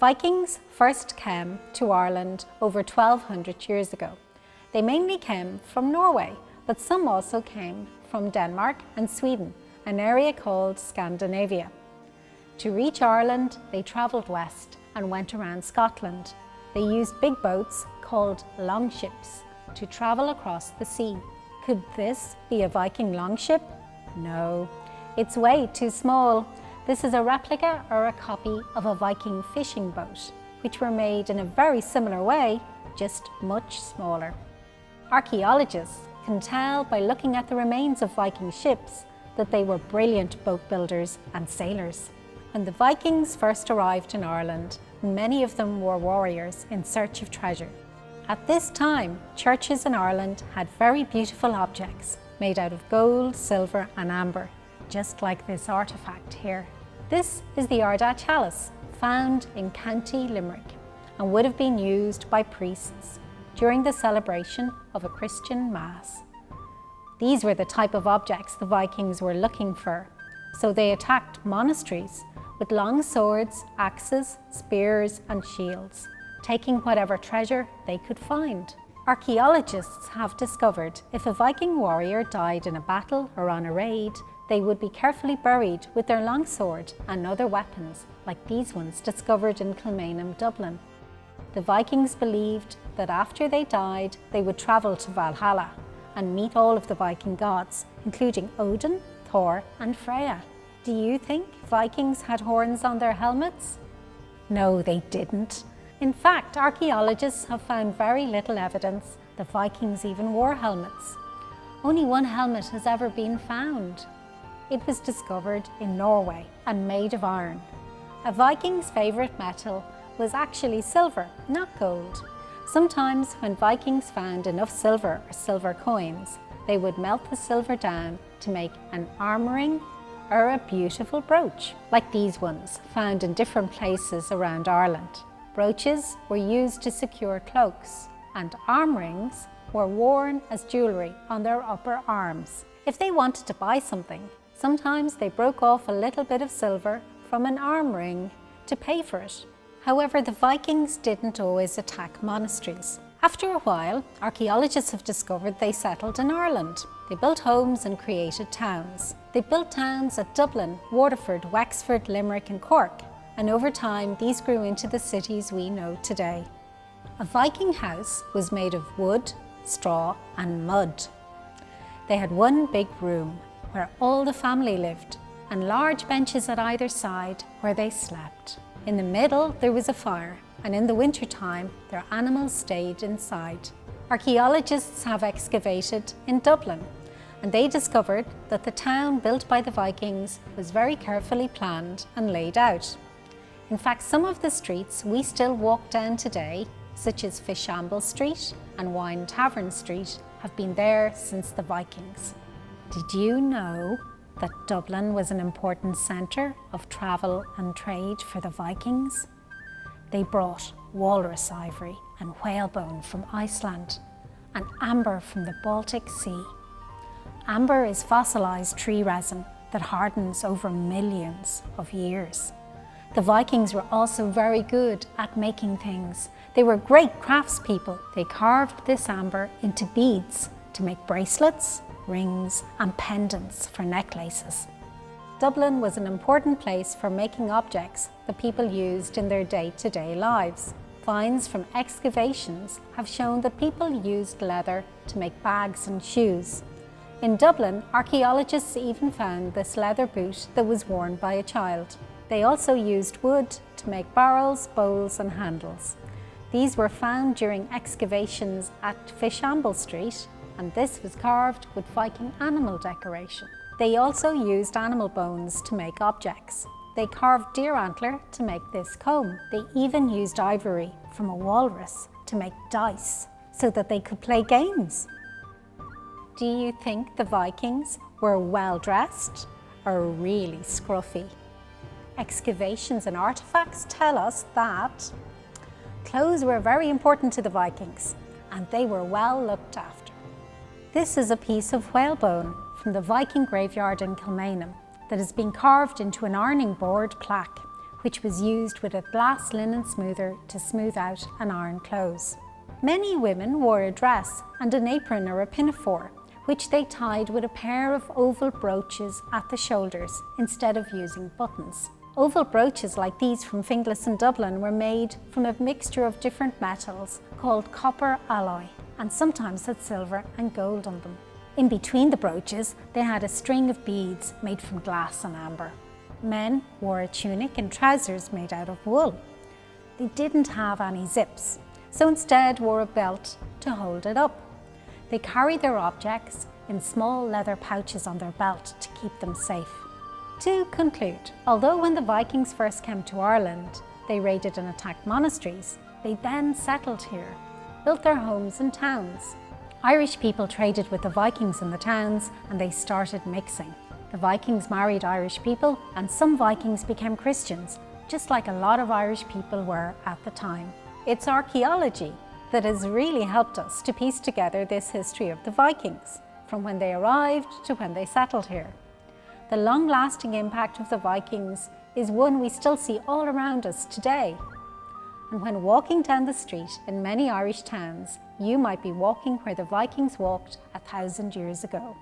Vikings first came to Ireland over 1200 years ago. They mainly came from Norway, but some also came from Denmark and Sweden, an area called Scandinavia. To reach Ireland, they travelled west and went around Scotland. They used big boats called longships to travel across the sea. Could this be a Viking longship? No, it's way too small. This is a replica or a copy of a Viking fishing boat, which were made in a very similar way, just much smaller. Archaeologists can tell by looking at the remains of Viking ships that they were brilliant boat builders and sailors. When the Vikings first arrived in Ireland, many of them were warriors in search of treasure. At this time, churches in Ireland had very beautiful objects made out of gold, silver and amber, just like this artefact here. This is the Ardagh chalice, found in County Limerick, and would have been used by priests during the celebration of a Christian Mass. These were the type of objects the Vikings were looking for, so they attacked monasteries with long swords, axes, spears and shields, taking whatever treasure they could find. Archaeologists have discovered if a Viking warrior died in a battle or on a raid, they would be carefully buried with their longsword and other weapons, like these ones discovered in Kilmainham, Dublin. The Vikings believed that after they died, they would travel to Valhalla and meet all of the Viking gods, including Odin, Thor and Freya. Do you think Vikings had horns on their helmets? No, they didn't. In fact, archaeologists have found very little evidence that Vikings even wore helmets. Only one helmet has ever been found. It was discovered in Norway and made of iron. A Viking's favourite metal was actually silver, not gold. Sometimes when Vikings found enough silver or silver coins, they would melt the silver down to make an arm ring or a beautiful brooch, like these ones found in different places around Ireland. Brooches were used to secure cloaks, and arm rings were worn as jewellery on their upper arms. If they wanted to buy something, sometimes they broke off a little bit of silver from an arm ring to pay for it. However, the Vikings didn't always attack monasteries. After a while, archaeologists have discovered they settled in Ireland. They built homes and created towns. They built towns at Dublin, Waterford, Wexford, Limerick and Cork, and over time these grew into the cities we know today. A Viking house was made of wood, straw and mud. They had one big room where all the family lived, and large benches at either side where they slept. In the middle there was a fire, and in the winter time their animals stayed inside. Archaeologists have excavated in Dublin, and they discovered that the town built by the Vikings was very carefully planned and laid out. In fact, some of the streets we still walk down today, such as Fishamble Street and Wine Tavern Street, have been there since the Vikings. Did you know that Dublin was an important centre of travel and trade for the Vikings? They brought walrus ivory and whalebone from Iceland and amber from the Baltic Sea. Amber is fossilised tree resin that hardens over millions of years. The Vikings were also very good at making things. They were great craftspeople. They carved this amber into beads to make bracelets, rings and pendants for necklaces. Dublin was an important place for making objects that people used in their day-to-day lives. Finds from excavations have shown that people used leather to make bags and shoes. In Dublin, archaeologists even found this leather boot that was worn by a child. They also used wood to make barrels, bowls and handles. These were found during excavations at Fishamble Street, and this was carved with Viking animal decoration. They also used animal bones to make objects. They carved deer antler to make this comb. They even used ivory from a walrus to make dice so that they could play games. Do you think the Vikings were well dressed or really scruffy? Excavations and artefacts tell us that clothes were very important to the Vikings and they were well looked after. This is a piece of whalebone from the Viking graveyard in Kilmainham that has been carved into an ironing board plaque, which was used with a glass linen smoother to smooth out an iron clothes. Many women wore a dress and an apron or a pinafore, which they tied with a pair of oval brooches at the shoulders instead of using buttons. Oval brooches like these from Finglas in Dublin were made from a mixture of different metals called copper alloy, and sometimes had silver and gold on them. In between the brooches, they had a string of beads made from glass and amber. Men wore a tunic and trousers made out of wool. They didn't have any zips, so instead wore a belt to hold it up. They carried their objects in small leather pouches on their belt to keep them safe. To conclude, although when the Vikings first came to Ireland, they raided and attacked monasteries, they then settled here, built their homes and towns. Irish people traded with the Vikings in the towns, and they started mixing. The Vikings married Irish people, and some Vikings became Christians, just like a lot of Irish people were at the time. It's archaeology that has really helped us to piece together this history of the Vikings, from when they arrived to when they settled here. The long-lasting impact of the Vikings is one we still see all around us today. And when walking down the street in many Irish towns, you might be walking where the Vikings walked 1,000 years ago.